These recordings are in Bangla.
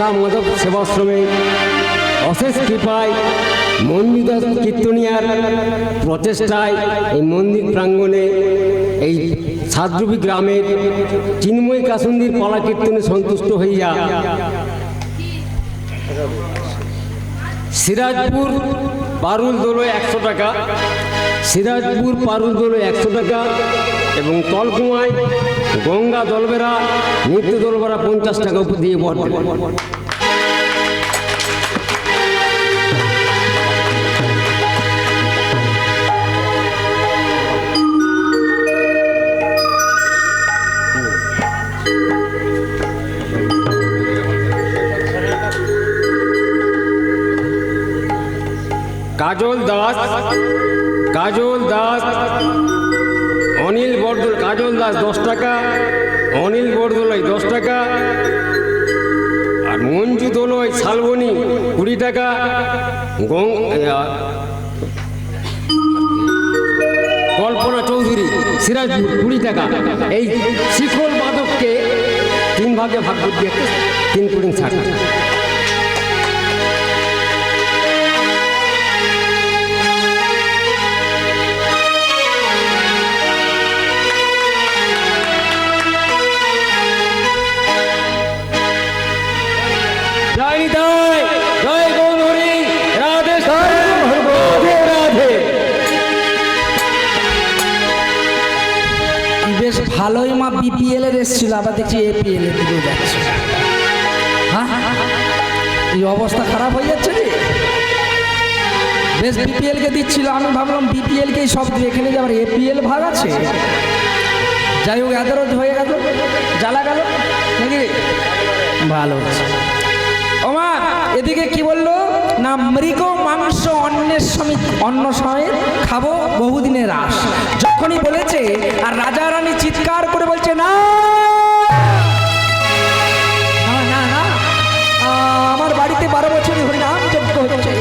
রাধা মাধব সেবাশ্রমে অশেষ কৃপায় মন্দির কীর্তনিয়ার প্রচেষ্টায় এই মন্দির প্রাঙ্গণে এই সাদ্রবী গ্রামের চিন্ময় কাসুন্দির পালা কীর্তনে সন্তুষ্ট হইয়া সিরাজপুর পারুল দোলো 100 টাকা, সিরাজপুর পারুল দোলো 100 টাকা এবং তলকুমায় গঙ্গা দলবেরা নিত্য দলবেরা 50 টাকা দিয়ে বর দেবেন। কাজল দাস অনিল বরদল, কাজল দাস 10 টাকা, অনিল বরদলাই 10 টাকা, আর মঞ্জু দোলই শালবনী 20 টাকা, কল্পনা চৌধুরী সিরাজপুর 20 টাকা। এই শিখল মাধবকে 3 ভাগে ভাগ করে দিয়ে 3 কোটি 60 টাকা। ভালোই মা বিপিএল এর এসেছিল, আবার দেখছি এপিএল এর দিকেও যাচ্ছে। হ্যাঁ, এই অবস্থা খারাপ হয়ে যাচ্ছে রে। বেশ বিপিএল কে দিচ্ছিল, আমি ভাবলাম বিপিএল কেই সব দিয়ে, এখানে যে আবার এপিএল ভাগ আছে। যাই হোক, এদেরও হয়ে গেল, জ্বালা গেল নাকি, ভালো হচ্ছে। ওমা এদিকে কি বললো না, মৃগ মাংস অন্য সময় খাবো বহুদিনের আশ। যখনই বলেছে আর রাজা রানী চিৎকার করে বলছে না না না, আমার বাড়িতে 12 বছরই হরিনাম যজ্ঞ হচ্ছে,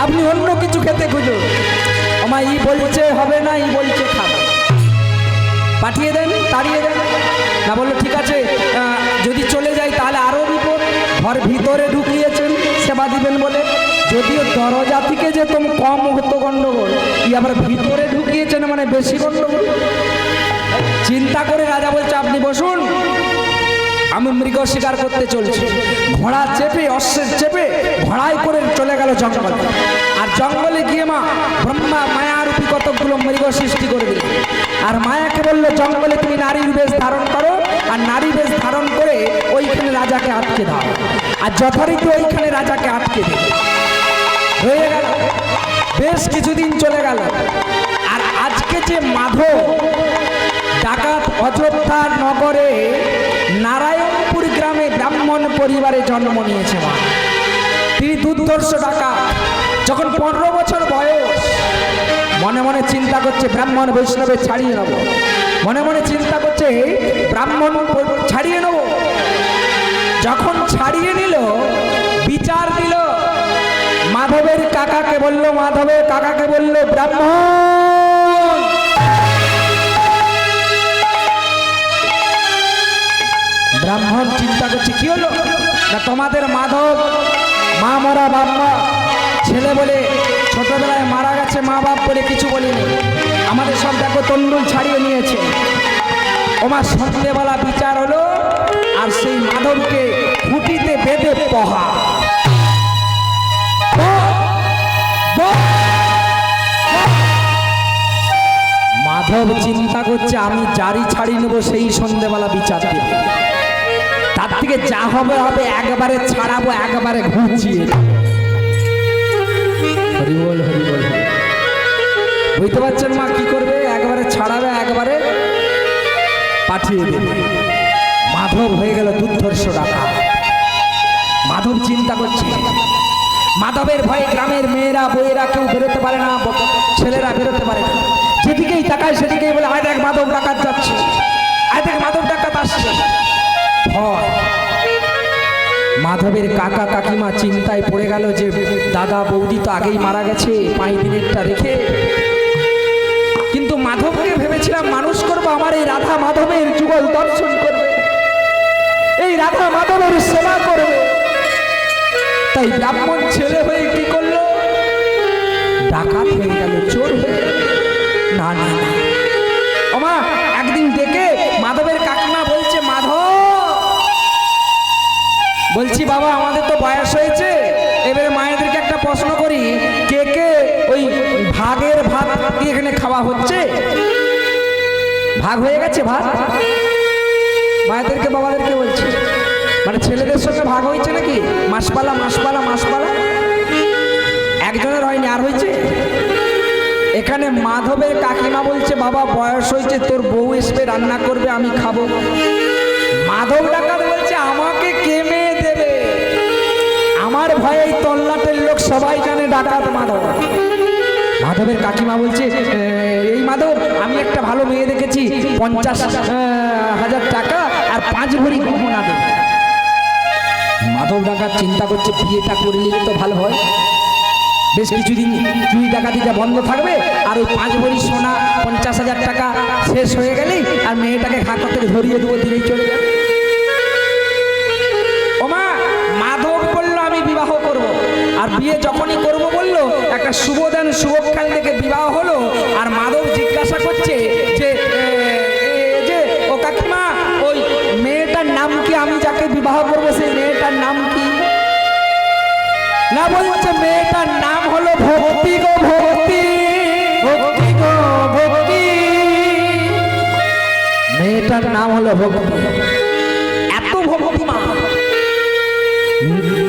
আপনি অন্য কিছু খেতে খুঁজুন। আমার ই বলছে হবে না, ই বলছে খাবো, পাঠিয়ে দেন, তাড়িয়ে দেন। না বললো ঠিক আছে, যদি চলে যাই তাহলে আরও বিপদ। ঘর ভিতরে ঢুকিয়েছেন সেবা দিবেন বলে, যদিও দরজা থেকে যেতাম কম হতো গণ্ডগোল, ই আবার ভিতরে ঢুকিয়েছেন মানে বেশি গণ্ডগোল। চিন্তা করে রাজা বলছে আপনি বসুন, আমি মৃগ শিকার করতে চলছি। ঘোড়া চেপে, অশ্বের চেপে ঘোড়ায় করে চলে গেল জঙ্গলে। আর জঙ্গলে গিয়ে মা ব্রহ্মা মায়ারূপী কতকগুলো মৃগ সৃষ্টি করে দিল। আর মায়াকে বললো জঙ্গলে তুমি নারীর বেশ ধারণ করো, আর নারী বেশ ধারণ করে ওইখানে রাজাকে আটকে দাও। আর যথারীতি ওইখানে রাজাকে আটকে দিল। হয়ে গেল, বেশ কিছুদিন চলে গেল। আর আজকে যে মাধব ডাকাত অযোধ্যা নগরে নারায়ণপুর গ্রামে ব্রাহ্মণ পরিবারে জন্ম নিয়েছে মা। তিনি দুর্ধর্ষ ডাকাত। যখন 15 বছর বয়স, মনে মনে চিন্তা করছে ব্রাহ্মণ বৈষ্ণবে ছাড়িয়ে নেব, মনে মনে চিন্তা করছে ব্রাহ্মণ ছাড়িয়ে নেব। যখন ছাড়িয়ে নিল, বিচার দিল, মাধবের কাকাকে বলল, মাধবের কাকাকে বলল ব্রাহ্মণ, ব্রাহ্মণ চিন্তা করছে কি হলো না, তোমাদের মাধব মা মরা বাবা ছেলে বলে ছোটবেলায় মারা গেছে, মা বাপ বলে কিছু বলিনি, আমাদের সব দেখো তন্ডুল ছাড়িয়ে নিয়েছে। ওমা সন্ধ্যেবেলা বিচার হলো, আর সেই মাধবকে খুঁটিতে বেঁধে পহা। মাধব চিন্তা করছে আমি জারি ছাড়ি নেব, সেই সন্ধ্যেবেলা বিচার দেবে, তার থেকে যা হবে হবে, একবারে ছাড়াবো, একবারে ঘুচিয়ে। হরিবল হরিবল, বুঝতে পারছেন মা কি করবে, একবারে ছাড়াবে, একবারে পাঠিয়ে দেবে। মাধব হয়ে গেল দুর্ধর্ষ ডাকাত। মাধব চিন্তা করছে, মাধবের ভয়ে গ্রামের মেয়েরা বইয়েরা কেউ বেরোতে পারে না, ছেলেরা বেরোতে পারে না। যেদিকেই তাকায় সেদিকেই বলে আয় দেখ মাধব ডাকাত যাচ্ছে, আয় দেখ মাধব ডাকাত আসছে। ভয়। মাধবের কাকা কাকিমা চিন্তায় পড়ে গেল যে দাদা বৌদি তো আগেই মারা গেছে, 5 দিনেরটা রেখে। কিন্তু মাধবকে ভেবেছিলাম মানুষ করবো, আমার এই রাধা মাধবের যুগল দর্শন করবে, এই রাধা মাধবের সেবা করবে। তাই ব্রাহ্মণ ছেলে হয়ে কি করলো? ডাকাত হয়ে গেল, চোর হয়ে গেল। না না না, ওমা একদিন ডেকে মাধবের কাকিমা বলছে, মাধব বলছি বাবা আমাদের তো বয়স হয়েছে, এবারে মায়েদেরকে একটা প্রশ্ন করি, কে কে ওই ভাগের ভাত দিয়ে এখানে খাওয়া হচ্ছে? ভাগ হয়ে গেছে ভাত? মায়েদেরকে বাবাদেরকে বলছে, মানে ছেলেদের সঙ্গে ভাগ হয়েছে নাকি? মাসপালা মাসপালা মাসপালা একজনের হয়নি, আর হয়েছে? এখানে মাধবের কাকিমা বলছে, বাবা বয়স হয়েছে, তোর বউ এসবে রান্না করবে, আমি খাবো। মাধব ডাকাত বলছে, আমাকে কে মেয়ে দেবে? আমার ভয়ে এই তল্লাটের লোক সবাই জানে ডাকাত মাধব। মাধবের কাকিমা বলছে, এই মাধব আমি একটা ভালো মেয়ে দেখেছি, 50,000 টাকা আর 5 ভরি গহনা দেবে। মাধব ডাকাত চিন্তা করছে, বিয়েটা করলে তো ভালো হয়, বেশ কিছুদিন চুরি ডাকাতিটা বন্ধ থাকবে, আর ওই 5 ভরি সোনা 50,000 টাকা শেষ হয়ে গেলেই আর মেয়েটাকে খাতা থেকে ধরিয়ে দেবো, দিলেই চলে যাবে। ওমা মাধব বললো আমি বিবাহ করব, আর বিয়ে যখনই করব বললো, একটা শুভদান শুভকাল থেকে বিবাহ হলো। আর মাধব জিজ্ঞাসা করছে যে যে ও কাকিমা, ওই মেয়েটার নাম কি? আমি যাকে বিবাহ করবো সেই মেয়েটার নাম কি? না বলছে মেয়েটার নাম হলো ভক্তি গো ভক্তি, ভক্তি গো ভক্তি, মেয়েটার নাম হলো ভক্তি। এত ভক্তি মা,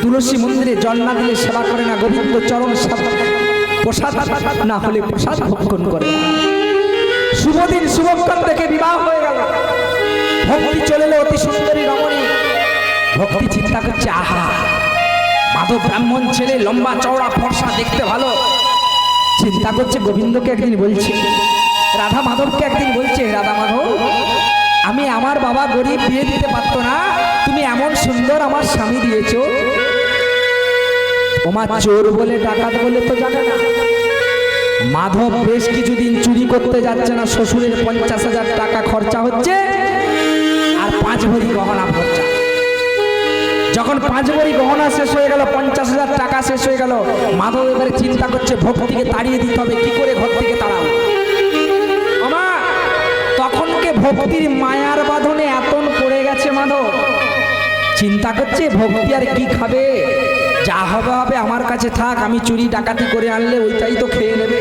তুলসী মন্দিরে জল না দিলে সেবা করে না, গোবিন্দ চরণ প্রসাদ না হলে প্রসাদ ভক্ষণ করে। শুভদিন শুভক্ষণ থেকে বিবাহ হয়ে গেল, ভক্তি চলে এলো অতি সুন্দরী রমণী। ভক্তি চিন্তা করছে, আহা মাধব ব্রাহ্মণ ছেলে, লম্বা চওড়া ফর্সা, দেখতে ভালো। চিন্তা করছে, গোবিন্দকে একদিন বলছে, রাধা মাধবকে একদিন বলছে, রাধা মাধব আমি আমার বাবা গরিব, বিয়ে দিতে পারতো না, তুমি এমন সুন্দর আমার স্বামী দিয়েছো। ওমা চোর বলে ডাকাত বলে তো জানে না। মাধব বেশ কিছুদিন চুরি করতে যাচ্ছে না, শ্বশুরের 50,000 টাকা খরচা হচ্ছে আর 5 ভরি গহনা খরচা। যখন 5 ভরি গহনা শেষ হয়ে গেল, 50,000 টাকা শেষ হয়ে গেল, মাধব এবারে চিন্তা করছে ভক্তিকে তাড়িয়ে দিতে হবে, কি করে ঘর থেকে তাড়াবো। আমা তখনকে ভক্তির মায়ার বাঁধনে এতন পড়ে গেছে মাধব, চিন্তা করছে ভক্তি আর কি খাবে, যা হবে হবে, আমার কাছে থাক, আমি চুরি ডাকাতি করে আনলে ওইটাই তো খেয়ে নেবে।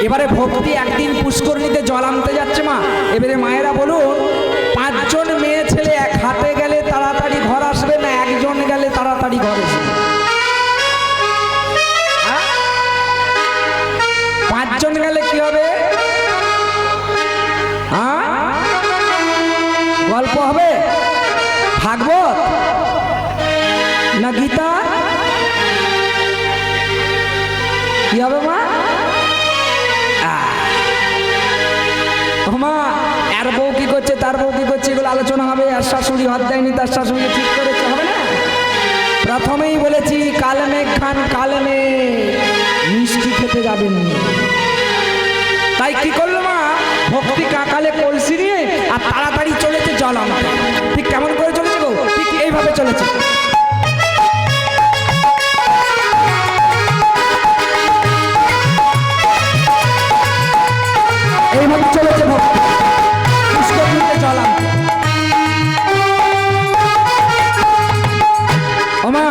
এবারে ভক্তি একদিন পুষ্করণীতে জল আনতে যাচ্ছে মা। এবারে মায়েরা বলুন, 5 জন মেয়ে ছেলে এক হাতে গেলে তাড়াতাড়ি ঘর আসবে না একজন গেলে তাড়াতাড়ি ঘর আসবে? 5 জন গেলে কি হবে? গল্প হবে, ভাগবত না গীতা, কি হবে মা? মা এর বউ কি করছে, তার বউ কি করছে, এগুলো আলোচনা হবে। আর শাশুড়ি হাত দেয়নি, তার শাশুড়ি ঠিক করেছে, হবে না? প্রথমেই বলেছি কালমে খান, কালমে মিষ্টি খেতে যাবেন। তাই কি করলো মা, ভক্তি কাকালে কলসি নিয়ে আর তাড়াতাড়ি চলেছে জল আনতে। ঠিক কেমন করে চলেছে গো? ঠিক এইভাবে চলেছে। এইভাবে চলেছে ভক্তি পুষ্করণীতে জল আনতে। ওমা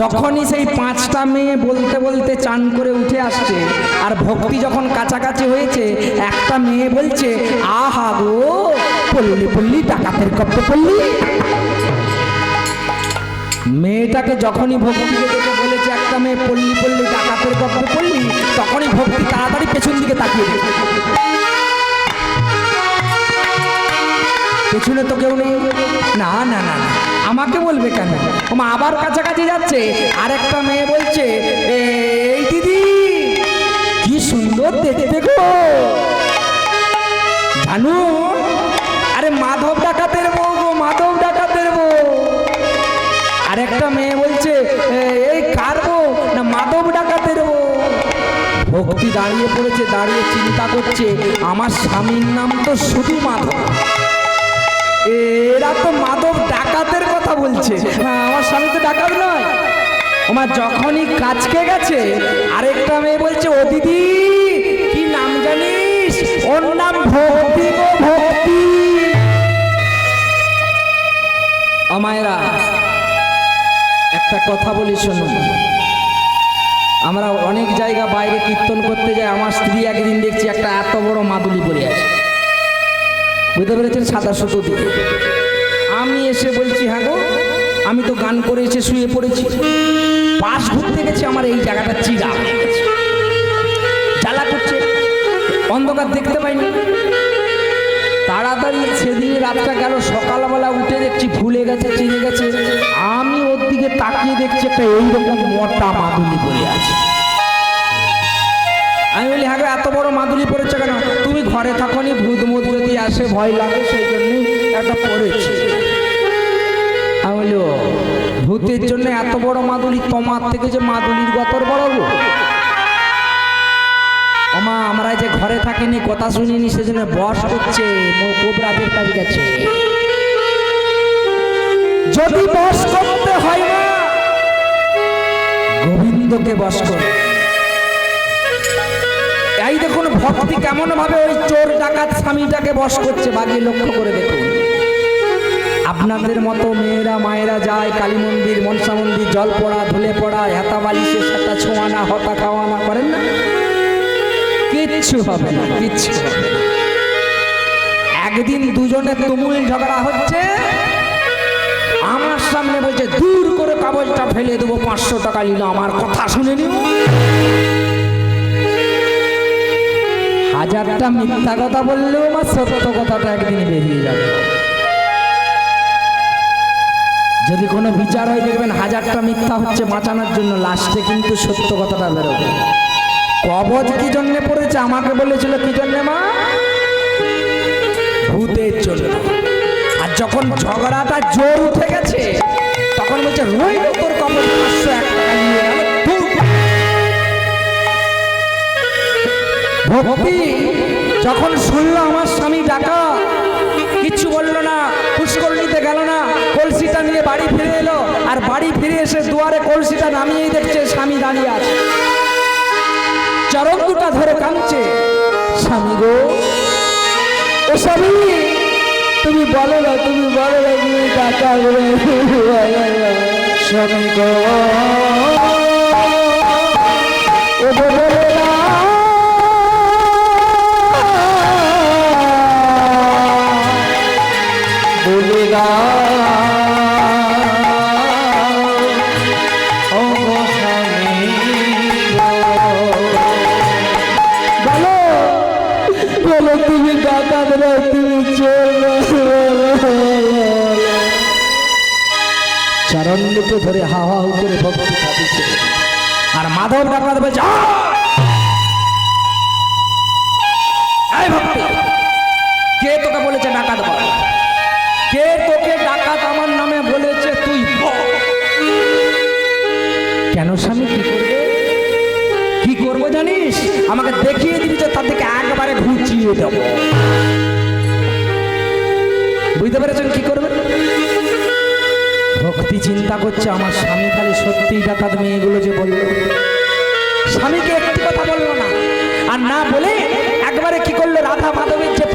যখনই সেই 5টা মেয়ে বলতে বলতে চান করে উঠে আসছে, আর ভক্তি যখন কাছাকাছি হয়েছে, একটা মেয়ে বলছে, আহা গো পল্লী পল্লী ডাকাতের কপ্পে পল্লী। মেয়েটাকে যখনই ভক্তিকে দেখে বলেছে একটা মেয়ে পল্লী পল্লী ডাকাতের কপ্পে পল্লী, তখনই ভক্তি তাড়াতাড়ি পেছন দিকে তাকিয়ে দেখে, পেছনে তো কেউ নেই। না না না, আমাকে বলবে কেন? ওমা আবার কাছাকাছি যাচ্ছে, আরেকটা মেয়ে বলছে, এই দিদি কি সুন্দর দেখতে গো, জানো আরে মাধব ডাকাতের বউ গো, মাধব ডাকাতের বউ। আরেকটা মেয়ে বলছে, এই কার বউ? না মাধব ডাকাতের বউ। ভক্তি দাঁড়িয়ে পড়েছে, দাঁড়িয়ে চিন্তা করছে, আমার স্বামীর নাম তো শুধু মাধব, এরা তো মাধব ডাকাতের কথা বলছে। হ্যাঁ আমার স্বামী তো ডাকাত নয়, আমার যখনই কাজকে গেছে আরেকটা মেয়ে বলছে, ও দিদি কি নাম জানিস? ওর নাম ভক্তি গো, ভক্তি। ও মায়েরা, একটা কথা বলি শুনুন। আমরা অনেক জায়গা বাইরে কীর্তন করতে যাই, আমার স্ত্রী একদিন দেখছি একটা এত বড় মাদুলি পরে আছে, বুঝতে পেরেছেন, সাদা সুতো দিয়ে। আমি এসে বলছি, হ্যাঁ গো, আমি তো গান করে এসে শুয়ে পড়েছি, পাশ ঘুরতে গেছি, আমার এই জায়গাটা চিরা হয়ে গেছে, জ্বালা করছে, অন্ধকার দেখতে পাইনি। তাড়াতাড়ি সেদিনে রাতটা গেল, সকালবেলা উঠে দেখছি ফুলে গেছে, চিড়ে গেছে। আমি ওর দিকে তাকিয়ে দেখছি একটা এইরকম মোটা মাদুলি পরে আছে। আমি বলি, হ্যাঁ গো, এত বড় মাদুলি পরেছে কেন? তুমি ঘরে থাকো নি, ভূত মুত যদি আসে ভয় লাগে, সেই জন্যই একটা পরেছি। আমি বলি, ও ভূতের জন্য এত বড় মাদুলি? তোমার থেকে যে মাদুলির গতর বড় গো। ওমা, আমরা যে ঘরে থাকিনি, কথা শুনিনি, সেজন্য বস করছে, কোবরাদের কাজ গেছে। যদি বস করতে হয় না, গোবিন্দকে বস করে। এই দেখুন ভক্তি কেমন ভাবে ওই চোর ডাকাত স্বামীটাকে বস করছে, বাকি লক্ষ্য করে দেখুন। আপনাদের মতো মেয়েরা মায়েরা যায় কালী মন্দির, মনসা মন্দির, জল পড়া, ধুলে পড়া, হেতা বালিশের সাথে ছোঁয়ানা, হতা খাওয়ানা করেন না? কিচ্ছু হবে না, কিচ্ছু হবে না। একদিন দুজনে তুমুল ঝগড়া হচ্ছে, আমার সামনে বলছে, দূর করে কাগজটা ফেলে দেবো, 500 টাকা নিল। আমার কথা শুনে নিও। 1000টা মিথ্যা কথা বললেও আমার সত্য কথাটা একদিন বেরিয়ে যাবে। যদি কোনো বিচার হয় দেখবেন 1000টা মিথ্যা হচ্ছে বাঁচানোর জন্য, লাস্টে কিন্তু সত্য কথাটা বেরোবে। কবজ কি জন্যে পড়েছে? আমাকে বলেছিল কি জন্যে মা? ভূতের জন্য। আর যখন ঝগড়াটা জোর উঠে গেছে, তখন বলছে, রইল তোর কবজ, 501 টাকা নিয়ে গেল। ভক্তি যখন শুনলো আমার স্বামী ডাকা, কিচ্ছু বললো না, পুষ্করণীতে গেল না, কলসিটা নিয়ে বাড়ি ফিরে এলো। আর বাড়ি ফিরে এসে দুয়ারে কলসিটা নামিয়েই দেখছে স্বামী দাঁড়িয়ে আছে, চরণ দুটা ধরে কাঁদছে। স্বামী গো, ও স্বামী, তুমি বলো না, তুমি বলো না, তুমি টাকা স্বামী গো, ও বলো না, বলে গা, ও গো স্বামী বলো, বলো তুমি ডাকাত না, তুমি চোর। চরণ দুটো ধরে হা হা করে ভক্তি কাঁদিছে। আর মাধব ডাকাত বলছে, এই ভক্তি, কে তোকে বলেছে ডাকাত বল? কে তোকে ডাকাত আমার নামে বলেছে? তুই বল। কেন স্বামী, কি করবে? কি করবো জানিস? আমাকে দেখিয়ে দিবি যে তার থেকে একবারে ঘুচিয়ে দেব। বুঝতে পেরেছেন কি করবে? ভক্তি চিন্তা করছে, আমার স্বামী খালি সত্যি ডাকাত মেয়েগুলো যে বলল। স্বামীকে একটি কথা বললো না, আর না বলে একবারে কি করলো, রাধা মাধবের যে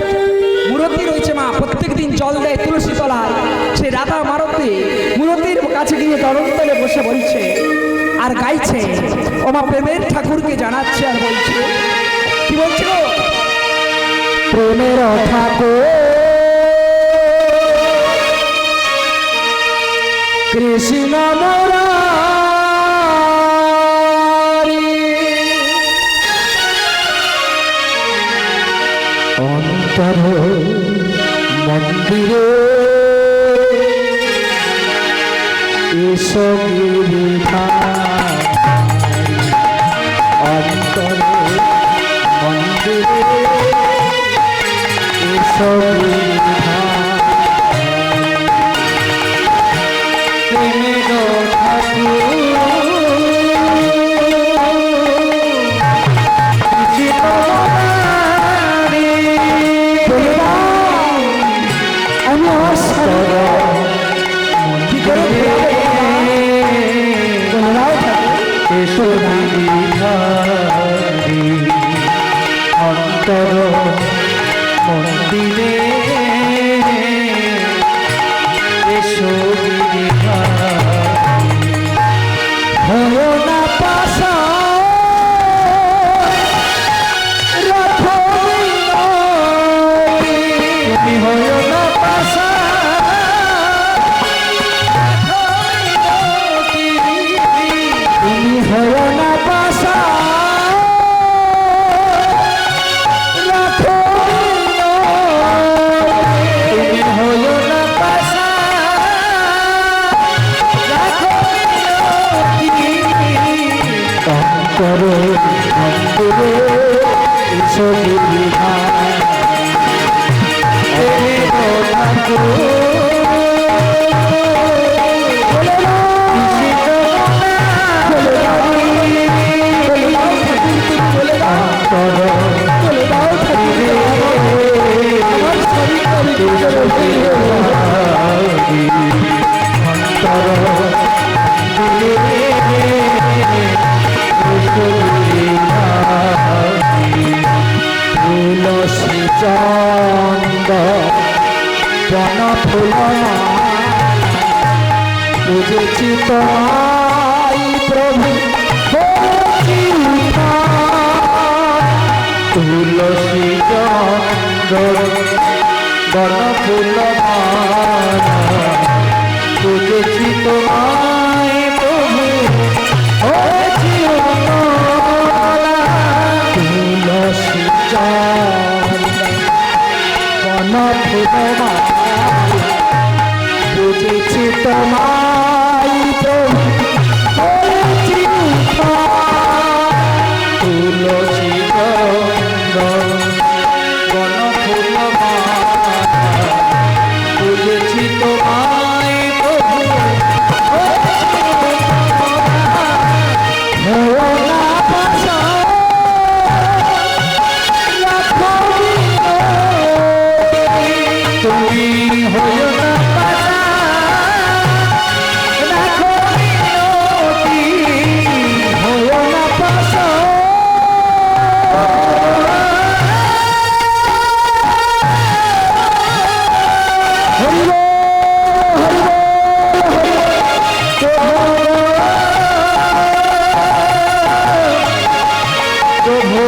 মূর্তি রয়েছে মা, প্রত্যেকদিন জল দেয় তুলসী তলায়, সে রাধা মারতে মূর্তির কাছে গিয়ে তরণতলে বসে বলছে আর গাইছে, ও মা প্রেমের ঠাকুরকে জানাচ্ছে আর বলছে, কি বলছে গো? প্রেমের ঠাকুর কৃষ্ণ মুরারি, অন্তর মন্দিরে এসো গিরিধারী, অন্তর মন্দিরে এসো গিরিধারী, প্রেমের ঠাকুর অন্তর মন্দিরে এসো হয় না পাশা রাখো তুমি হয় না পাশা তুমি হয় না পাশা রাখো তুমি হয় না পাশা রাখো করো অন্তরে এসবি বিধান তুলসী চন্দ বন ফুল বুঝেছি তোমায় প্রভু তুলসী চন্দ বন ফুল বুঝেছি তোমায় প্রভু তুলসী বন ফুল বুঝেছি তোমায় তুলসী বন ফুল বুঝেছি তোমায় প্রভু তুমি হইও না পাশা রাখো মিনতি হইও না পাশা হরিব প্রভু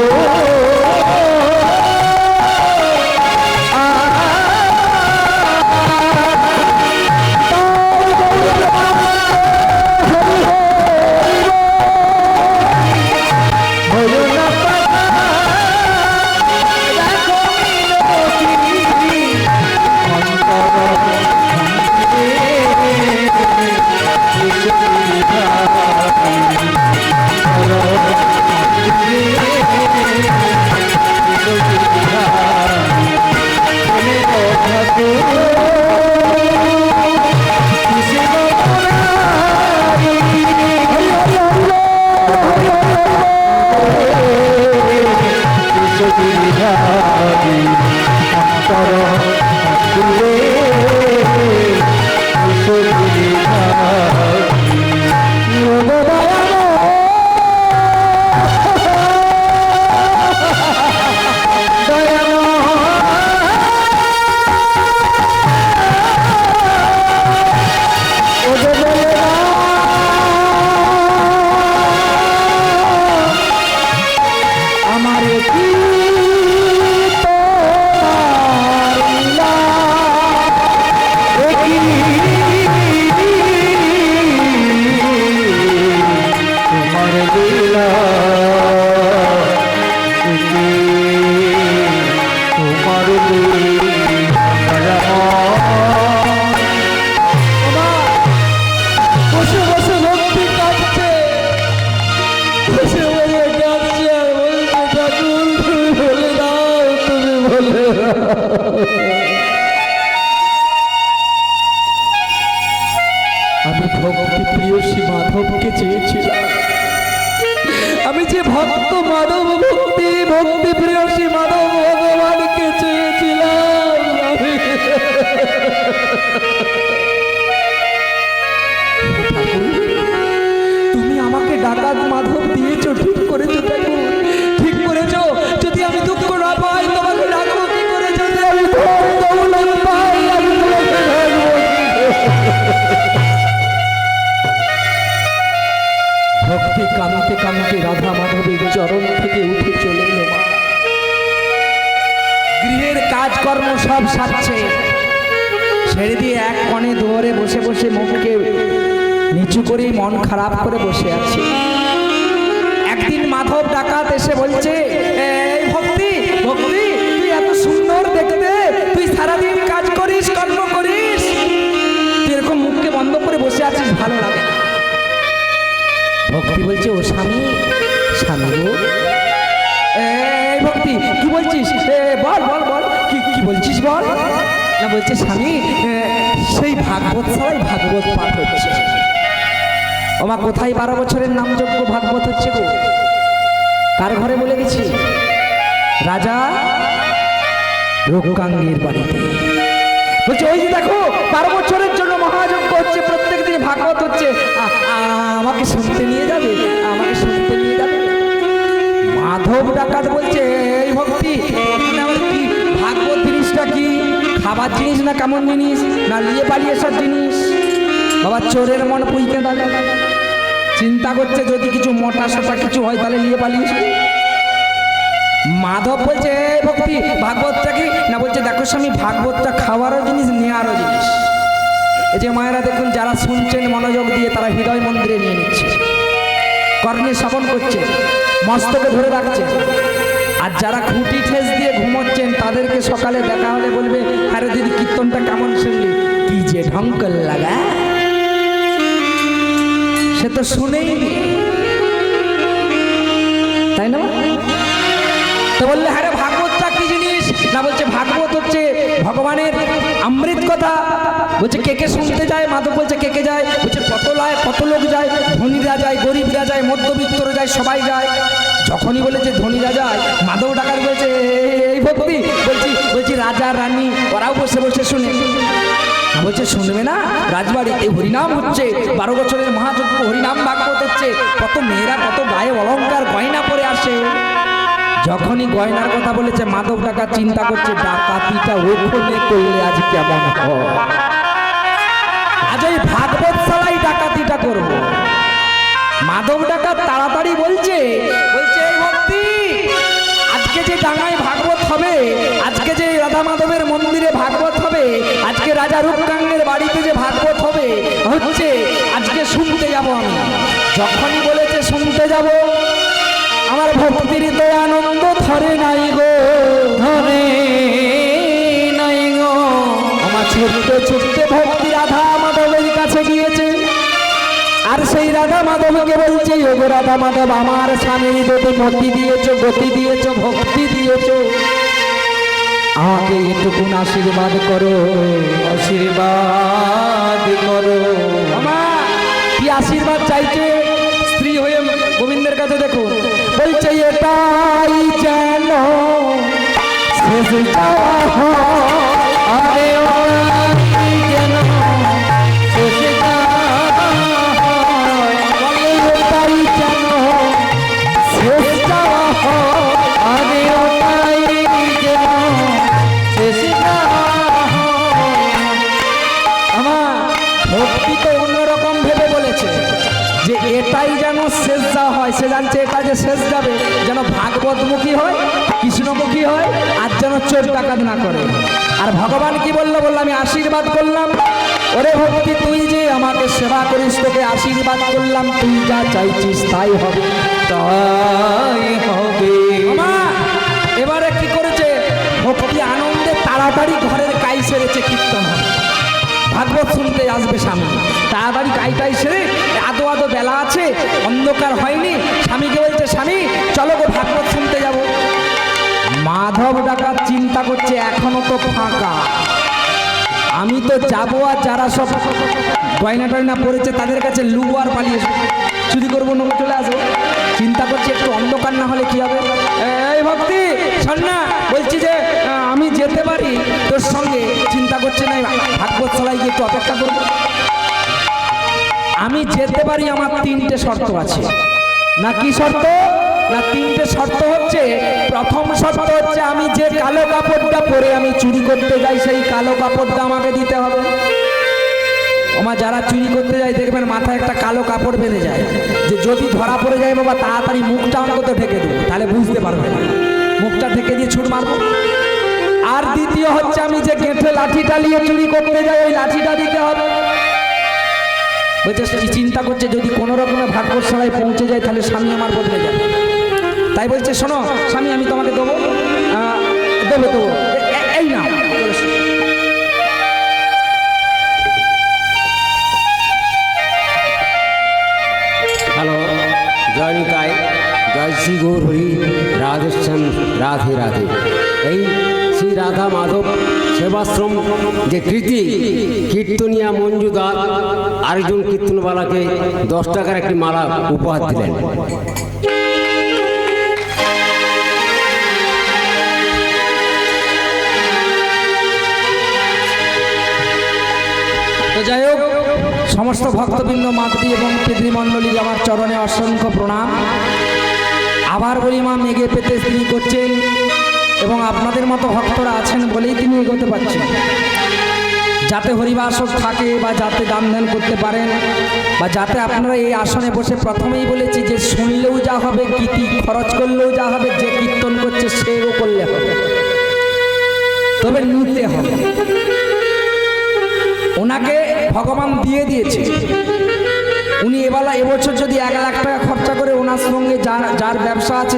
ছেড়ে দিয়ে এক কোণে দুয়ারে বসে বসে মুখকে নিচু করে মন খারাপ করে বসে আছে। একদিন মাধব ডাকাত এসে বলছে, এই ভক্তি ভক্তি, তুই এত সুন্দর দেখতে, তুই সারাদিন কাজ করিস, কর্ম করিস, তুই এরকম মুখকে বন্ধ করে বসে আছিস, ভালো লাগে না। ভক্তি বলছে, ও স্বামী, স্বামী গো, এই ভক্তি কি বলছিস, বল বল বল, কি বলছিস বল। না বলছে, স্বামী সেই ভাগবত সবাই ভাগবত পাঠ হচ্ছে। ওমা কোথায় 12 বছরের নামযজ্ঞ ভাগবত হচ্ছে গো? কার ঘরে বলে গেছি? রাজা রূপকাঙ্গীর বাড়িতে। বলছে, ওই যে দেখো 12 বছরের জন্য মহাযজ্ঞ হচ্ছে, প্রত্যেক দিন ভাগবত হচ্ছে, আমাকে শুনতে নিয়ে যাবে, আমাকে শুনতে নিয়ে যাবে। মাধব ডাকাত বলছে, এই ভক্তি আমার কি ভাগবত জিনিসটা কি? খাবার জিনিস না কেমন জিনিস, না নিয়ে পালিয়ে সব জিনিস? বাবা চোরের মন পুইকে দাঁড়ে, চিন্তা করছে যদি কিছু মোটা সোটা কিছু হয় তাহলে নিয়ে পালিয়ে। মাধব বলছে, এই ভক্তি ভাগবতটা কি? না বলছে, দেখো স্বামী, ভাগবতটা খাওয়ারও জিনিস, নেওয়ারও জিনিস। এই যে মায়েরা দেখুন, যারা শুনছেন মনোযোগ দিয়ে, তারা হৃদয় মন্দিরে নিয়ে নিচ্ছে, কর্ণে শ্রবণ করছে, মস্তকে ধরে রাখছে। আর যারা খুঁটি ঠেস দিয়ে ঘুমোচ্ছেন, তাদেরকে সকালে দেখা হলে বলবে, আরে দিদি কীর্তনটা কেমন শুনলি, কি যে ঢঙ্কল লাগা, সে তো শুনেই নি, তাই না? তো বললে, আরে ভাগবতটা কি জিনিস? না বলছে, ভাগবত হচ্ছে ভগবানের অমৃত কথা। বলছে, কে কে শুনতে যায়? মাধব বলছে, কে কে যায়? বলছে, কত লোক যায়, ধনীরা যায়, গরিবরা যায়, মধ্যবিত্তরা যায়, সবাই যায়। যখনই বলেছে ধনীরা যায়, মাধব ডাকাত বলছে, এই ভক্তি বলছি রাজা রানী ওরাও বসে বসে শুনে। বলছে, শুনবে না? রাজবাড়িতে হরিনাম হচ্ছে, 12 বছরের মহাযজ্ঞ, হরিনাম ভাগবত হচ্ছে, কত মেয়েরা কত গায়ে অলঙ্কার গয়না পরে আসে। যখনই গয়নার কথা বলেছে, মাধব ডাকাত চিন্তা করছে, ডাকাতিটা ওখানে করলে আজ কেমন হয়, আজ ওই ভাগবত শালায় ডাকাতিটা করব। মাধব ডাকাত তাড়াতাড়ি বলছে, এই ভক্তি, আজকে যে ডাঙায় ভাগবত হবে, আজকে যে রাধা মাধবের মন্দিরে ভাগবত হবে, আজকে রাজা রূপকাঙ্গের বাড়িতে যে ভাগবত হবে হচ্ছে, আজকে শুনতে যাব আমি। যখনই বলেছে শুনতে যাব, আমার ভক্তির তো আনন্দ ধরে নাই গো, ধরে নাই গো। আমার ছুটতে ছুটতে ভক্তি রাধা মাধবের কাছে গিয়েছে, আর সেই রাধা মাধবকে বলছে, ওগো রাধা মাধব, আমার স্বামীর যদি মতি দিয়েছ, গতি দিয়েছ, ভক্তি দিয়েছ, আমাকে এটুকুন আশীর্বাদ করো, আশীর্বাদ করো। আমার কি আশীর্বাদ চাইছে? স্ত্রী হয়ে গোবিন্দের কাছে দেখুন, বলছে, এটাই যেন শেষ যাওয়া হয়, আরে ওটাই যেন শেষ যাওয়া হয়, ওটাই যেন শেষ যাওয়া হয়, আরে ওটাই যেন শেষ যাওয়া হয়। আমার ভক্তি তো অন্যরকম ভেবে বলেছে যে এটাই যেন শেষ যাওয়া হয়। সে জানছে এটা যে শেষ যাবে, যেন ভাগবতমুখী হয়, কৃষ্ণমুখী হয়, আর যেন চোর ডাকাত না করে। আর ভগবান কি বললো? আমি আশীর্বাদ করলাম, ওরে ভক্তি, তুই যে আমাকে সেবা করিস, তোকে আশীর্বাদ করলাম, তুই যা চাইছিস তাই হবে, তাই হবে। এবারে কি করেছে ভক্তি? আনন্দে তাড়াতাড়ি ঘরের কাজ সেরেছে, কীর্তন হবে, ভাগবত শুনতে আসবে স্বামী, তাড়াতাড়ি কাইটাই সেরে, আদো আদো বেলা আছে, অন্ধকার হয়নি, স্বামীকে বলছে, স্বামী চলো গো ভাগবত শুনতে যাব। মাধব ডাকাত চিন্তা করছে, এখনো তো ফাঁকা, আমি তো যাবো, আর যারা সব গয়না টয়না পড়েছে তাদের কাছে লুবো আর পালিয়ে চুরি করবো, নৌকো চলে আসবো। চিন্তা করছি একটু অন্ধকার না হলে কি হবে। এই ভক্তি শোন না, বলছি যে আমি যেতে পারি তোর সঙ্গে, চিন্তা করছে না ভাগবত শালায় গিয়ে একটু অপেক্ষা করবো। আমি যেতে পারি, আমার 3টে শর্ত আছে। না কি শর্ত? না 3টে শর্ত হচ্ছে, প্রথম শর্ত হচ্ছে আমি যে কালো কাপড়টা পরে আমি চুরি করতে যাই, সেই কালো কাপড়টা আমাকে দিতে হবে। আমার যারা চুরি করতে যায় দেখবেন মাথায় একটা কালো কাপড় বেঁধে যায়, যে যদি ধরা পড়ে যায় বাবা তাড়াতাড়ি মুখটা অন্তত ঢেকে দেবো, তাহলে বুঝতে পারবে না, মুখটা ঢেকে দিয়ে ছুট মারবো। আর দ্বিতীয় হচ্ছে আমি যে গেঁঠে লাঠিটা নিয়ে চুরি করতে যাই ওই লাঠিটা দিতে হবে। বলছে চিন্তা করছে যদি কোনো রকমের ভাগ্যশালায় পৌঁছে যায় তাহলে স্বামী আমার বদলে যাবে। তাই বলছে শোনো স্বামী আমি তোমাকে দেবো দেবো দেবো এই না। হ্যালো, জয় নিতাই, জয় শ্রী গৌর হরি, রাধেশ্যাম, রাধে রাধে। এই শ্রী রাধা মাধব সেবাশ্রম যে কৃতি কীর্তনিয়া মঞ্জুদার আরেকজন কীর্তনবালাকে 10 টাকার একটি মালা উপহার দিলেন। তো যাই হোক সমস্ত ভক্তবৃন্দ মাতৃ এবং পিতৃমণ্ডলী আমার চরণে অসংখ্য প্রণাম। আবার বলি মা মেঘে পেতে তিনি করছেন এবং আপনাদের মতো ভক্তরা আছেন বলেই তিনি এগোতে পারছেন। যাতে হরিবাসক থাকে বা যাতে দান ধ্যান করতে পারেন বা যাতে আপনারা এই আসনে বসে প্রথমেই বলেছি যে শুনলেও যা হবে, কীর্তি খরচ করলেও যা হবে, যে কীর্তন করছে সেও করলে হবে, তবে নিতে হবে। ওনাকে ভগবান দিয়ে দিয়েছে, উনি এবছর যদি 1 লাখ টাকা খরচা করে ওনার সঙ্গে যার ব্যবসা আছে,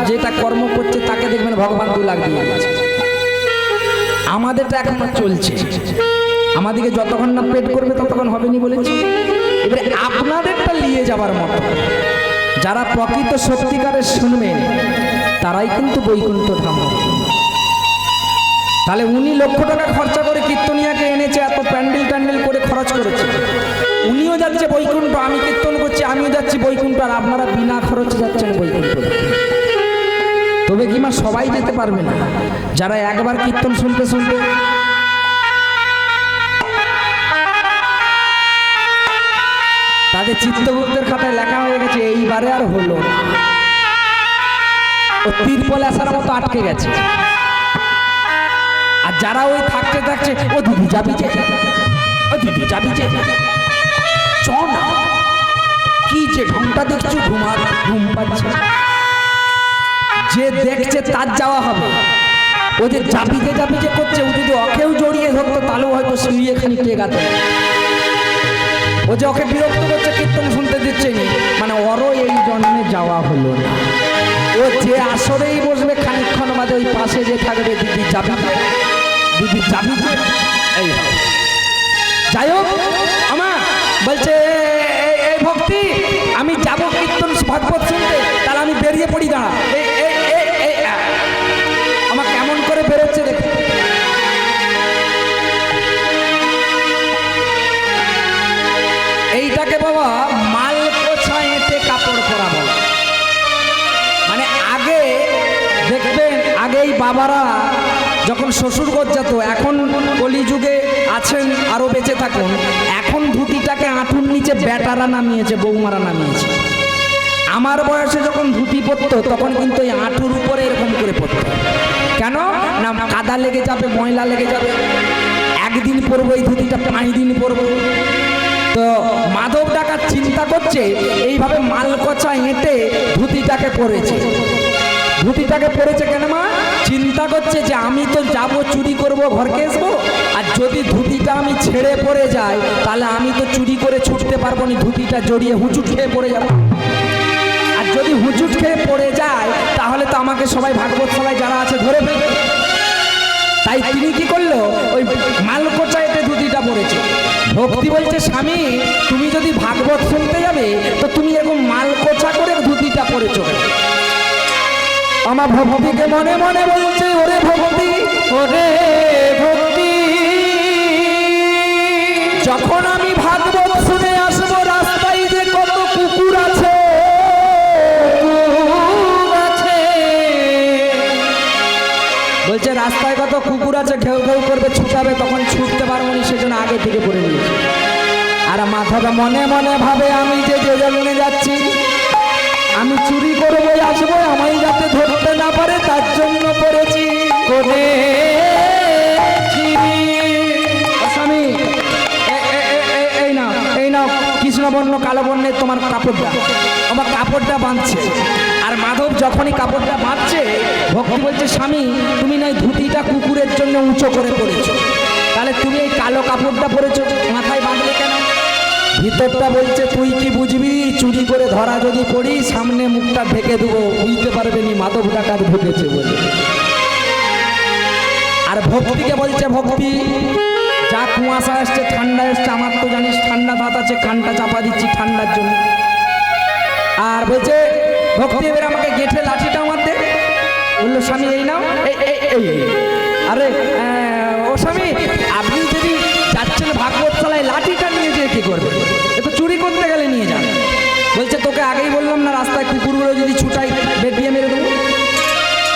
যেটা কর্ম করছে তাকে দেখবেন ভগবান 2 লাখ দিয়ে দিয়েছে। আমাদেরটা এখন চলছে, আমাদেরকে যতক্ষণ না পেট করবে ততক্ষণ হবেনি বলেছি। এবারে আপনাদেরটা নিয়ে যাবার মতো যারা প্রকৃত সত্যিকারের শুনবেন তারাই কিন্তু বৈকুণ্ঠ ধাম। তাহলে উনি লক্ষ টাকা খরচা করে কীর্তনিয়াকে এনেছে, এত প্যান্ডেল ট্যান্ডেল করে খরচ করেছে, উনিও যাচ্ছে বৈকুণ্ঠ, আমি কীর্তন করছি আমিও যাচ্ছি বৈকুণ্ঠ, আর আপনারা বিনা খরচে যাচ্ছেন বৈকুণ্ঠ। তবে কি মা সবাই যেতে পারবে না, যারা একবার কীর্তন শুনতে শুনতে তাদের চিত্তগুপ্তের খাতায় লেখা হয়ে গেছে এইবারে আর হলো না, ও তিরপল আসার মতো আটকে গেছে। আর যারা ওই থাকতে থাকছে ও দিদি যাবি যে, ও দিদি যাবি যে, চ না, কি যে ঘুমটা দেখছো, ঘুম পাচ্ছে, যে দেখছে তার যাওয়া হবে। ও যে যাবি যে করছে, ও যদি ওকেও জড়িয়ে ধরতো তাহলেও হয়তো শুয়ে খানি টেকাতে। ও যে ওকে বিরক্ত করছে কীর্তন শুনতে দিচ্ছে নি, মানে ওরও এই জন্মে যাওয়া হলো না। ও যে আসরেই বসবে খানিকক্ষণ বাদে ওই পাশে যে থাকবে দিদি যাবি যে, দিদি যাবি যে, এই যাই হোক আমার বলছে এই ভক্তি আমি যাবো কীর্তন ভাগবত শুনতে, তাহলে আমি বেরিয়ে পড়ি, দাঁড়া আমার কেমন করে বেরোচ্ছে দেখে। এইটাকে বাবা মাল কোছা এঁটে কাপড় পরা বলে। মানে আগে দেখবেন, আগেই বাবারা যখন শ্বশুর ঘর যেত, এখন কলিযুগে আছেন আরো বেঁচে থাকুন, এখন ধুতিটাকে আঁটুর নিচে বেটারা নামিয়েছে, বৌমারা নামিয়েছে। আমার বয়সে যখন ধুতি পরতো তখন কিন্তু এই আঁটুর উপরে এরকম করে পরতো। কেন না, কাদা লেগে যাবে, ময়লা লেগে যাবে, একদিন পরবো এই ধুতিটা 5 দিন পরবো। তো মাধব ডাকাত চিন্তা করছে এইভাবে মালকোছা এঁটে ধুতিটাকে পরেছে। ধুতিটাকে পরেছে কেন মা? চিন্তা করছে যে আমি তো যাব চুরি করব, ঘরকে আসবো, আর যদি ধুতিটা আমি ছেড়ে পড়ে যাই তাহলে আমি তো চুরি করে ছুটতে পারবো না, ধুতিটা জড়িয়ে হুঁচুট খেয়ে পড়ে যাবো। আর যদি হুঁচুট খেয়ে পড়ে যায় তাহলে তো আমাকে সবাই ভাগবতশালায় যারা আছে ধরে ফেলবে। তাই তিনি কি করলো, ওই মালকোচা এতে ধুতিটা পরেছে। ভক্তি বলছে স্বামী তুমি যদি ভাগবত শুনতে যাবে তো তুমি এরকম মালকোচা করে ধুতিটা পরেছো। আমার ভক্তিকে মনে মনে বলছে ওরে ভক্তি, ওরে ভক্তি, যখন আমি ভাগবত শুনে আসবো রাস্তায় যে কত কুকুর আছে, বলছে রাস্তায় কত কুকুর আছে, ঘেউ ঘেউ করবে, ছুটাবে, তখন ছুটতে পারবো না, সেজন্য আগে থেকে করে নিয়েছি। আর মাধব মনে মনে ভাবে আমি যে জন্য যাচ্ছি, আমি চুরি করবো আসবো, আমায় যাতে ধরতে না পারে তার জন্য পড়েছি। স্বামী এই না কিছু কৃষ্ণবর্ণ কালো বর্ণের তোমার কাপড়টা, আমার কাপড়টা বাঁধছে। আর মাধব যখনই কাপড়টা বাঁধছে, ভক্তি বলছে স্বামী তুমি নয় ধুতিটা কুকুরের জন্য উঁচু করে পড়েছো, তাহলে তুমি এই কালো কাপড়টা পরেছো মাথায় বাঁধলে কেন? ভিতরটা বলছে তুই কি বুঝবি, চুরি করে ধরা যদি পড়ি সামনে মুখটা ঢেকে দেবো, বুঝতে পারবে নি মাধব ডাকাত ঢুকেছে বলে। আর ভক্তিকে বলছে ভক্তি যা কুয়াশা এসছে ঠান্ডা এসছে, আমার তো জানিস ঠান্ডা ভাত আছে, কানটা চাপা দিচ্ছি ঠান্ডার জন্য। আর বলছে ভক্তি এবার আমাকে গেঠে লাঠিটা আমার দে। বললো স্বামী এই নাও, এই আরে ও স্বামী আপনি যদি যাচ্ছেন ভাগবতশালায় লাঠিটা নিয়ে যেয়ে কি করবে, এ তো চুরি করতে গেলে নিয়ে যান। বলছে তোকে আগেই বললাম না রাস্তায় কুকুরগুলো যদি ছুটাই বেদ দিয়ে মেরে দেবো।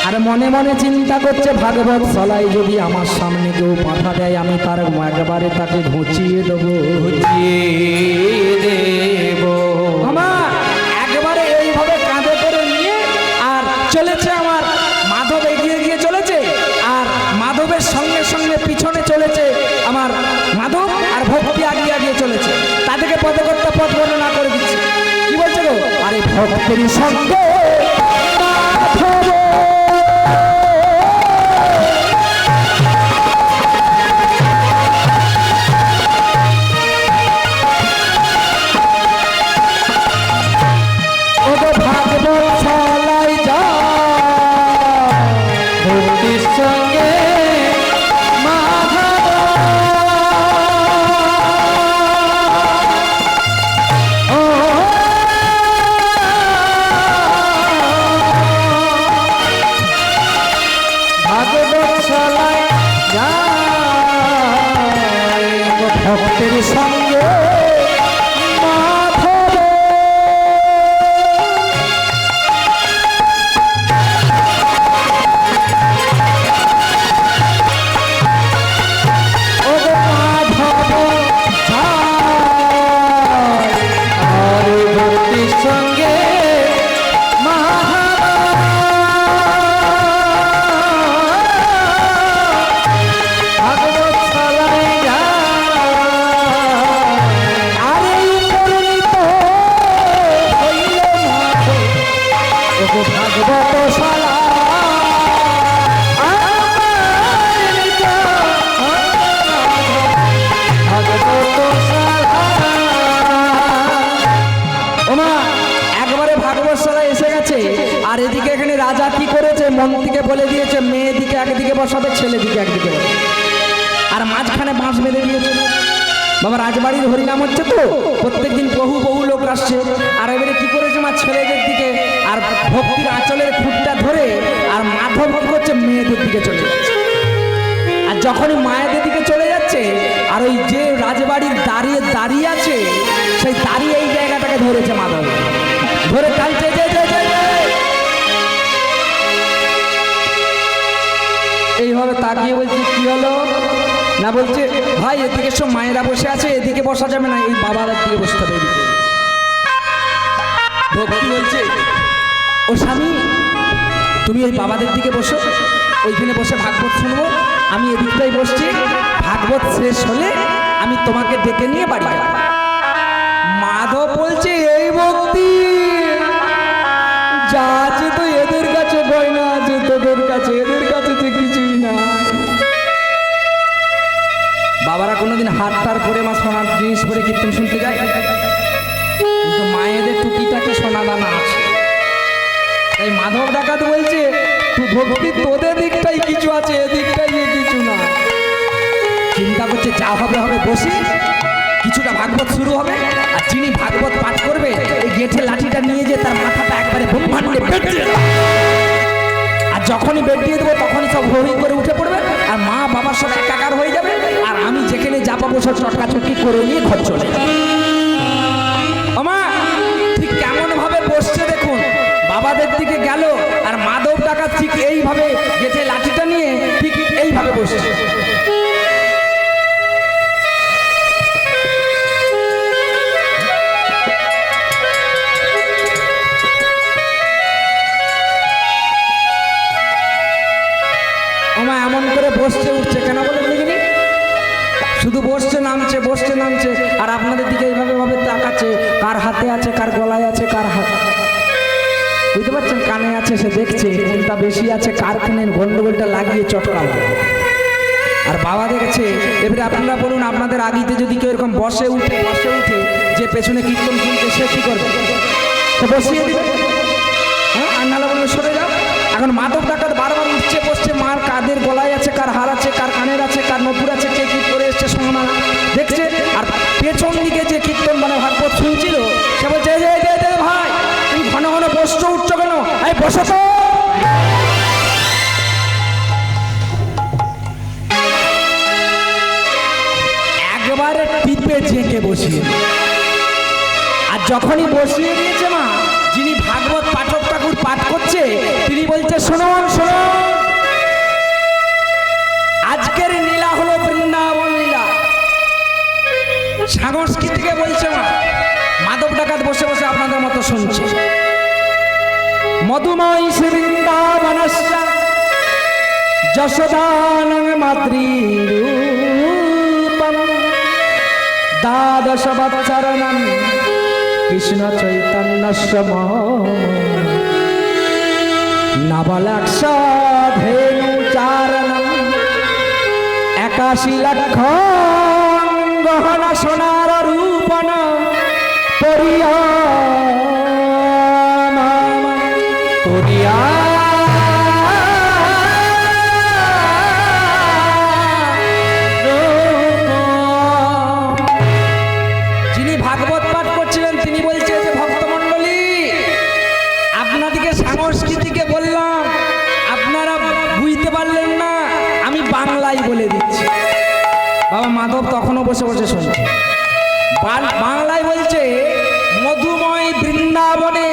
আর মনে মনে চিন্তা করছে ভাগবতশালায় যদি আমার সামনে কেউ মাথা দেয় আমি তার একবারে তাকে ঘুচিয়ে দেবো, আমার একবারে এইভাবে কাঁধে করে নিয়ে আর চলেছে আমার মাধব এগিয়ে গিয়ে চলেছে, আর মাধবের সঙ্গে সঙ্গে পিছনে চলেছে আমার মাধব, আর ভক্তি আগিয়ে আগিয়ে চলেছে। তাদেরকে পদকর্তা পথ বর্ণনা করে দিচ্ছে। কি বলছে গো? আরে ভক্তের সঙ্গে ভক্তের সঙ্গে আর এদিকে এখানে রাজা কি করেছে, মন্ত্রীকে বলে দিয়েছে মেয়েদিকে একদিকে বসাবে, ছেলেদিকে একদিকে বসাবে, আর মাঝখানে বাঁশ বেঁধে দিয়েছে। বাবা রাজবাড়ির হরিনাম হচ্ছে তো প্রত্যেকদিন বহু লোক আসছে। আর এবারে কি করেছে মা ছেলেদের দিকে আর ভক্তির আঁচলের খুঁটটা ধরে আর মাধব করছে মেয়েদের দিকে চলে যাচ্ছে। আর যখনই মায়েদের দিকে চলে যাচ্ছে আর ওই যে রাজবাড়ির দাঁড়িয়ে আছে সেই দাঁড়িয়ে এই জায়গাটাকে ধরেছে মাধব, ধরে টানছে এইভাবে তাকিয়ে বলছি কি হলো না, বলছে ভাই এদিকে সব মায়েরা বসে আছে, এদিকে বসা যাবে না, এই বাবার দিকে বসতে হবে এদিকে। ভক্তি বলছে ও স্বামী তুমি ওই বাবাদের দিকে বসো, ওইখানে বসে ভাগবত শুনবো, আমি এদিকটাই বসছি, ভাগবত শেষ হলে আমি তোমাকে ডেকে নিয়ে বাড়ি যাব। মাধব বলছে এই ভক্তি যা আছে তো এদের কাছে গয়না আছে, তোদের কাছে এদের কাছে যে কিছুই না। বাবারা কোনোদিন হাত টার করে মা সোনার জিনিস পরে কীর্তন শুনতে যায়, কিন্তু মায়েদের টুকিটাকে সোনা দানা আছে। তাই মাধব ডাকাত বলছে ভক্তি তোদের দিকটাই কিছু আছে, এদিকটাই কিছু না। চিন্তা করছে যা হবে হবে, বসে কিছুটা ভাগবত শুরু হবে, আর যিনি ভাগবত পাঠ করবে এই গেঠে লাঠিটা নিয়ে যে তার মাথাটা একবারে ব্রহ্মাণ্ডে বেঁধে, আর যখনই বেড দিয়ে দেবো তখনই সব হই করে উঠে পড়বে, আর মা বাবার সব একাকার হয়ে যাবে, আর আমি যেখানে যা পাবো সব চটকাচটকি করে নিয়ে ঘর চলে যাবে। আমা ঠিক কেমন ভাবে বসছে দেখুন, বাবাদের দিকে গেল আর মাধব ডাকাত ঠিক এইভাবে গেঠে লাঠিটা নিয়ে ঠিক এইভাবে বসছে। এমন করে বসছে উঠছে কেন বলে দেখিনি, শুধু বসছে নামছে বসছে নামছে, আর আপনাদের দিকে এইভাবে ভাবে তাকাচ্ছে, কার হাতে আছে, কার গলায় আছে, কার হাত, বুঝতে পারছেন, কানে আছে, সে দেখছে কোনটা বেশি আছে, কার কানে গন্ডগোলটা লাগিয়ে চটকাল। আর বাবা দেখেছে। এবারে আপনারা বলুন, আপনাদের আগিতে যদি কেউ এরকম বসে উঠে যে পেছনে কীর্তন শুনছে, সে কি করবে? সে বসিয়ে দিবে, হ্যাঁ, আর নাহলে বলবে সরে যাও। এখন মাদক ডাকাত বারবার উঠছে বসছে, মার কাদের গলায় আছে, কার হার আছে, কার কানের আছে, কার নপুর আছে, কে কি করে এসছে সোনা দেখছে। আর পেছন দিকে যে কীর্তন মানে ভাগবত শুনছিল, সে বলছে ভাই তুমি ঘন ঘন বসছো উঠছো কেন? এই বসো তো। একবারে টিপে জেঁকে বসিয়ে, আর যখনই বসিয়ে দিয়েছে মা, যিনি ভাগবত পাঠক ঠাকুর পাঠ করছে, তিনি বলছে শুনুন শুনুন, আজকের লীলা হলো বৃন্দাবন লীলা। সংস্কৃতিকে বলছে মা, মাদক ডাকাত বসে বসে আপনাদের মতো শুনছে। মধুময়ী শ্রী বৃন্দাবনস্য যশোদানং মাতৃরূপম দ্বাদশ বৎসরণং কৃষ্ণ চৈতন্যস্য নবলক্ষ ধেনু চারণম 81 লক্ষ গহন সোনার রূপন পরিয়া যিনি ভাগবত পাঠ করছিলেন, তিনি বলছে যে ভক্তমণ্ডলী, আপনাদিকে সংস্কৃতিকে বললাম, আপনারা বুঝতে পারলেন না, আমি বাংলায় বলে দিচ্ছি। বাবা মাধব তখনও বসে বসে শুনছে, বাংলায় বলছে, মধুময় বৃন্দাবনে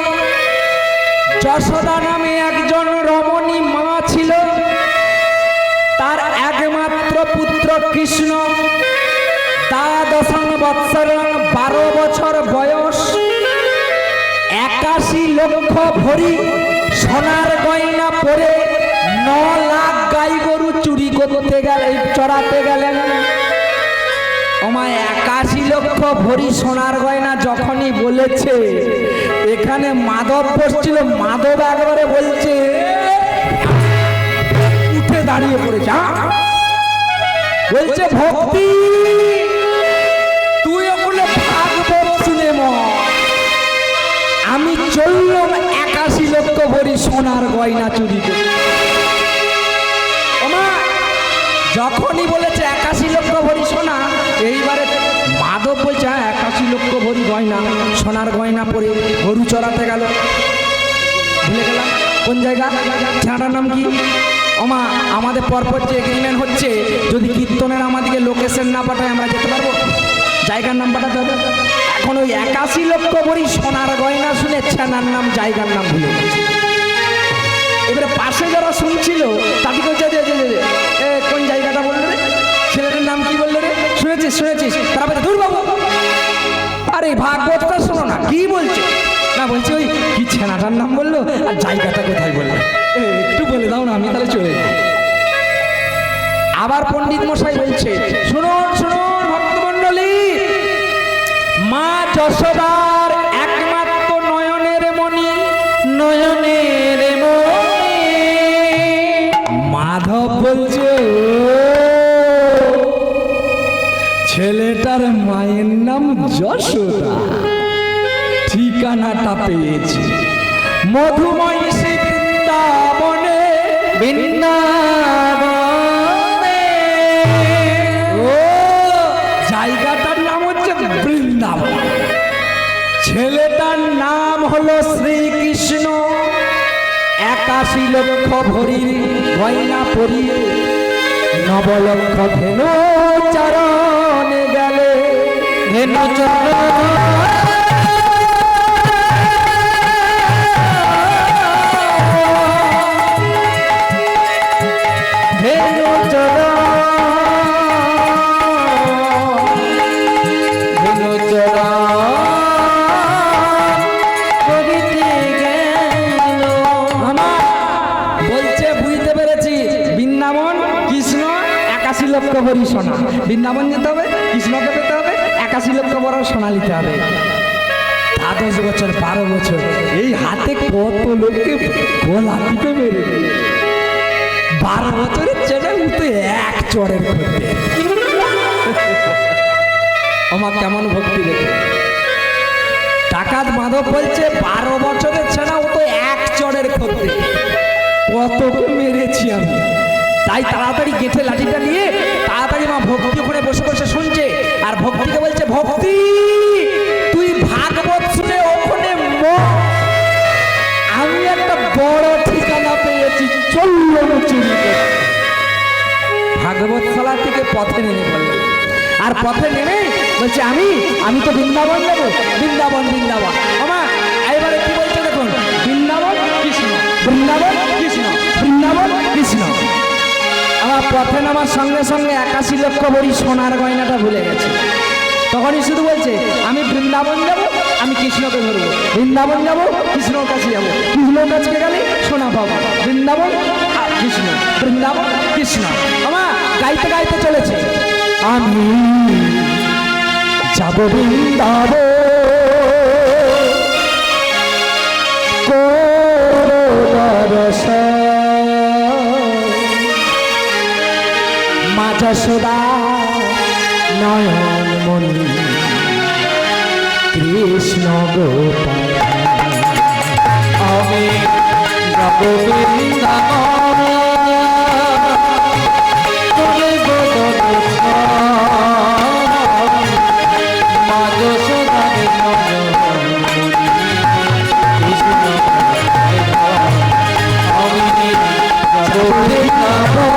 যশোদা নামে একজন রমণী মা ছিল। তার একমাত্র পুত্র কৃষ্ণ, দ্বাদশং বৎসরং 12 বছর বয়স, 81 লক্ষ ভরি সোনার গয়না পরে 9 লাখ গাই গরু চুরি করতে গেলেন, চড়াতে গেলেন। আমায় 81 লক্ষ ভরি সোনার গয়না যখনই বলেছে, এখানে মাধব বসছিল, মাধব একবারে বলছে, উঠে দাঁড়িয়ে পড়েছে, বলছে ভক্তি তুই ওগুলো ভাগবত শুনে আমি চললাম 81 লক্ষ ভরি সোনার গয়না চুরি করে। যখনই বলেছে 81 লক্ষ ভরি সোনা, এইবারে মাধব বলছে 81 লক্ষ ভরি গয়না, সোনার গয়না পরে গরু চড়াতে গেল। ভুলে গেলাম কোন জায়গা, ছেঁড়ার নাম কি? ওমা, আমাদের পরপর যে এগ্রিমেন্ট হচ্ছে, যদি কীর্তনের আমাদেরকে লোকেশন না পাঠায় আমরা যেতে পারবো? জায়গার নাম পাঠাতে হবে। এখন ওই 81 লক্ষ ভরি সোনার গয়না শুনে ছেনার নাম, জায়গার নাম ভুলে গেছে। এবারে পাশে যারা শুনছিল তাদেরকে বলছে, কোন জায়গাটা বললো রে, ছেলেটার নাম কি বললো রে, শুনেছিস? তারা বলছে, দূর বাবু, আরে ভাগবতটা শোনো না, কি বলছে না, বলছে ওই কি ছেনাটার নাম বললো আর জায়গাটা কোথায় বললো, একটু বলে দাও না, আমি তাহলে চলে যাই। আবার পণ্ডিত মশাই বলছে, শুনুন ভক্তমণ্ডলী, মা যশোদার একমাত্র নয়নের মণি, মাধব বলছে, ছেলেটার মায়ের নাম যশোদা, ঠিকানাটা পেয়েছি, মধুময়ী শ্রী বৃন্দাবনে। ও জায়গাটার নাম হচ্ছে বৃন্দাবন, ছেলেটার নাম হলো শ্রীকৃষ্ণ। 81 লক্ষ ভরি গয়না পরিয়ে 9 লক্ষ ধেনু চরণে গেলে, ধেনু চরণ বৃন্দাবন যেতে হবে, কৃষ্ণকে পেতে হবে, 81 লক্ষ বড় সোনা নিতে হবে। 10 বছর 12 বছর এই হাতে কত লোককে গোলা টিপে মেরে 12 বছরের ছেলে উঠে এক চড়ের করতে আমার কেমন ভক্তি দেখে। ডাকাত মাধব বলছে 12 বছরের ছেলে ও তো এক চড়ের করতে কতকে মেরেছি আমি। তাই তাড়াতাড়ি গেঁথে লাঠিটা নিয়ে তাড়াতাড়ি মা ভক্তি ওখানে বসে বসে শুনছে আর ভক্তিকে বলছে, ভক্তি তুই ভাগবত শুনে ওখানে আমি একটা বড় ঠিকানা পেয়েছি, চললো চুরি করে। ভাগবতশালা থেকে পথে নেমে পড়লো আর পথে নেমে বলছে আমি তো বৃন্দাবন যাবো, বৃন্দাবন বৃন্দাবন। আমা এবারে কি বলছে দেখুন, বৃন্দাবন কৃষ্ণ, বৃন্দাবন কৃষ্ণ, বৃন্দাবন কৃষ্ণ। আমার পথে নামার সঙ্গে সঙ্গে 81 লক্ষ ভরি সোনার গয়নাটা ভুলে গেছে। তখনই শুধু বলছে আমি বৃন্দাবন যাব, আমি কৃষ্ণকে ধরবো, বৃন্দাবন যাব, কৃষ্ণর কাছে যাবো, কৃষ্ণর কাছে গেলে সোনা পাবো, বৃন্দাবন আর কৃষ্ণ, বৃন্দাবন কৃষ্ণ। আমার গাইতে গাইতে চলেছে, আমি যাব বৃন্দাবন মা যশোদা নয়ন মনি কৃষ্ণ গোপাল। আমি যাব বৃন্দাবন মা যশোদা নয়ন মনি কৃষ্ণ গোপাল। আমি যাব বৃন্দাবন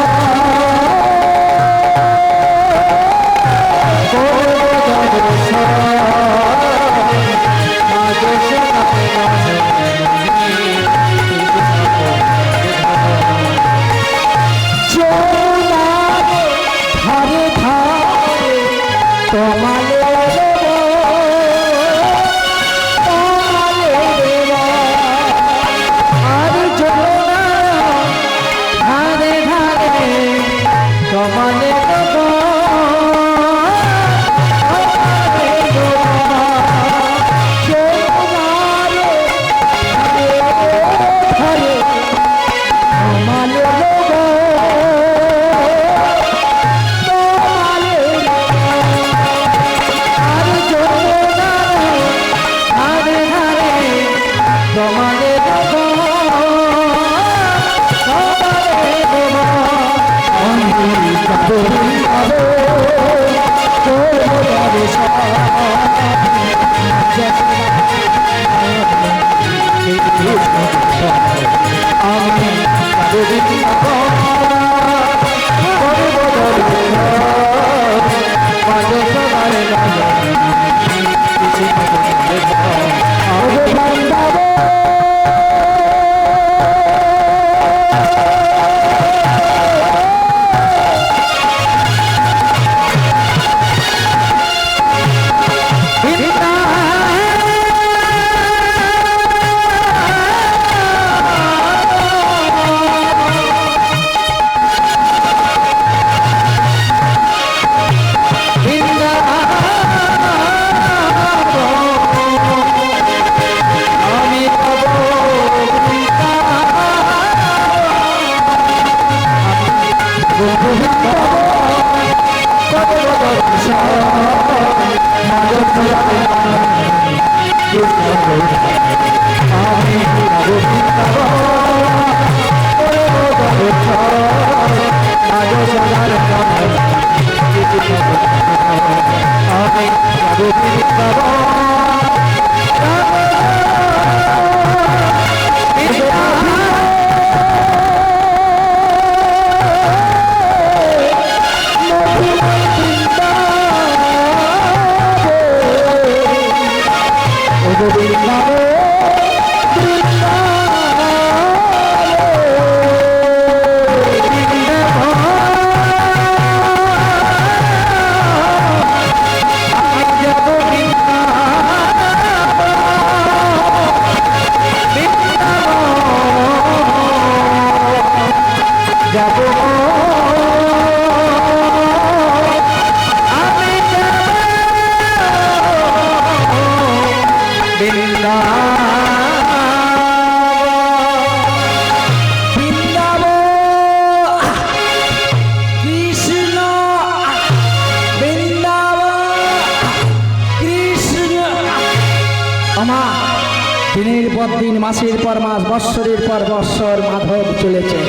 দিনের পর দিন, মাসের পর মাস, বৎসরের পর বৎসর মাধব চলেছে।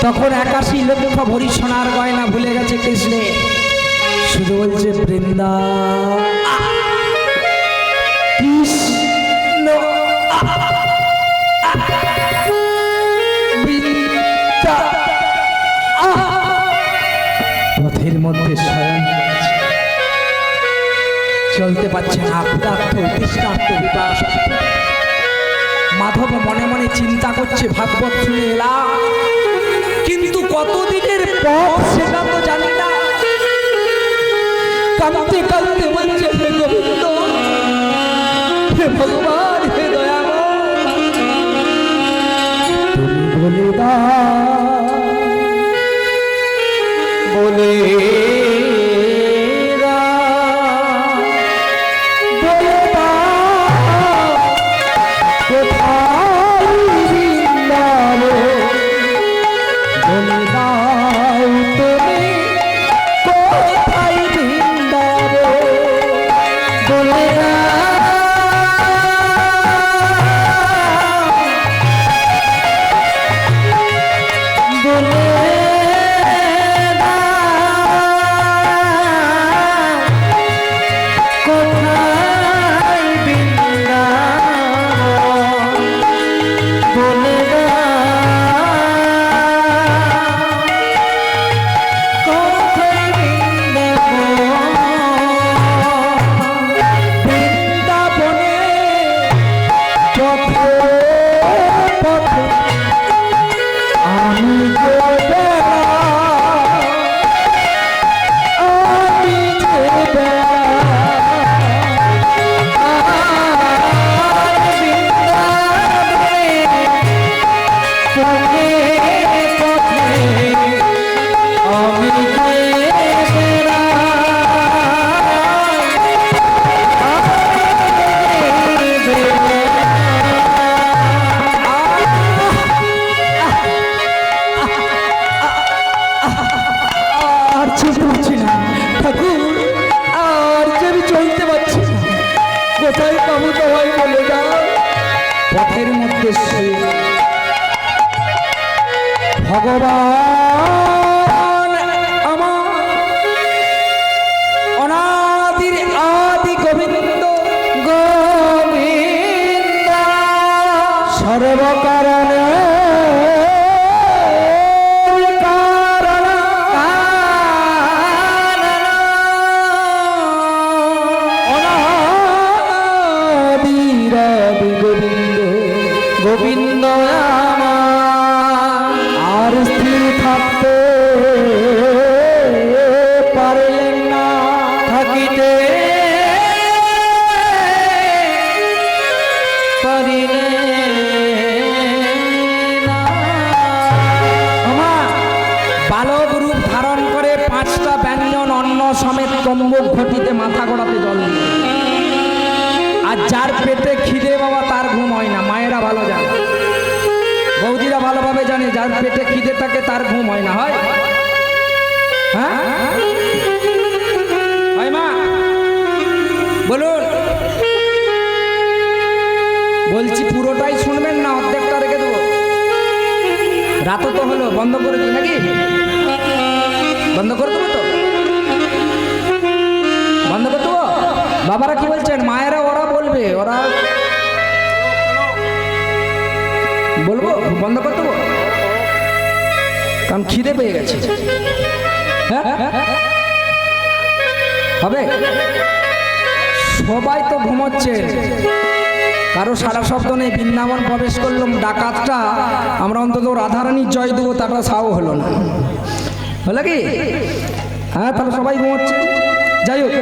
তখন 81 লক্ষ ভরি সোনার গয়না ভুলে গেছে কৃষ্ণে, শুধু বলছে বৃন্দা কৃষ্ণ বৃন্দা। পথের মধ্যে শয়ন করছে, চলতে পারছে না, ক্ষুধার্ত তৃষ্ণার্ত বিপাস। মাধব মনে মনে চিন্তা করছে, ভাগবত শুনে এলাম, কিন্তু কতদিনের পথ সেটা তো জানি না। কাঁদতে কাঁদতে বলছে, হে গোবিন্দ, হে ভগবান, হে দয়াময়, তুমি বলে দাও, বলে পথের মধ্যে ভগবান আমার অনাদির আদি গোবিন্দ, গোবিন্দ সর্বকারণে গোবিন্দ আর স্থির থাকতে পারলেন না, থাকিতে পারিলেন না। বালক রূপ ধারণ করে 5টা ব্যঞ্জন অন্ন সমেত তম্বুক ঘটিতে মাথা গড়াতে জল দিল। আর যার পেটে খিদে বাবা তার ঘুম হয় না, মায়েরা ভালো জানে, বৌদিরা ভালোভাবে জানে, যার পেটে খিদে থাকে তার ঘুম হয় না। হয় হ্যাঁ হয় মা, বলুন। বলছি পুরোটাই শুনবেন না, অর্ধেকটা রেখে দেবো। রাতও তো হলো, বন্ধ করে দিই নাকি? বন্ধ করে দেবো তো, বন্ধ করে দেবো। বাবারা কি বলছেন? মায়েরা ওরা বলবে, ওরা বলবো বন্ধ করে দেবো, কারণ খিদে পেয়ে গেছে। হ্যাঁ হবে, সবাই তো ঘুমোচ্ছে, কারো সারা শব্দ নেই। বৃন্দাবন প্রবেশ করলাম, ডাকাতটা আমরা অন্তত রাধারানীর জয় দেবো, তারটা সাও হলো না, হলো কি? হ্যাঁ, তাহলে সবাই ঘুমোচ্ছে। যাই হোক,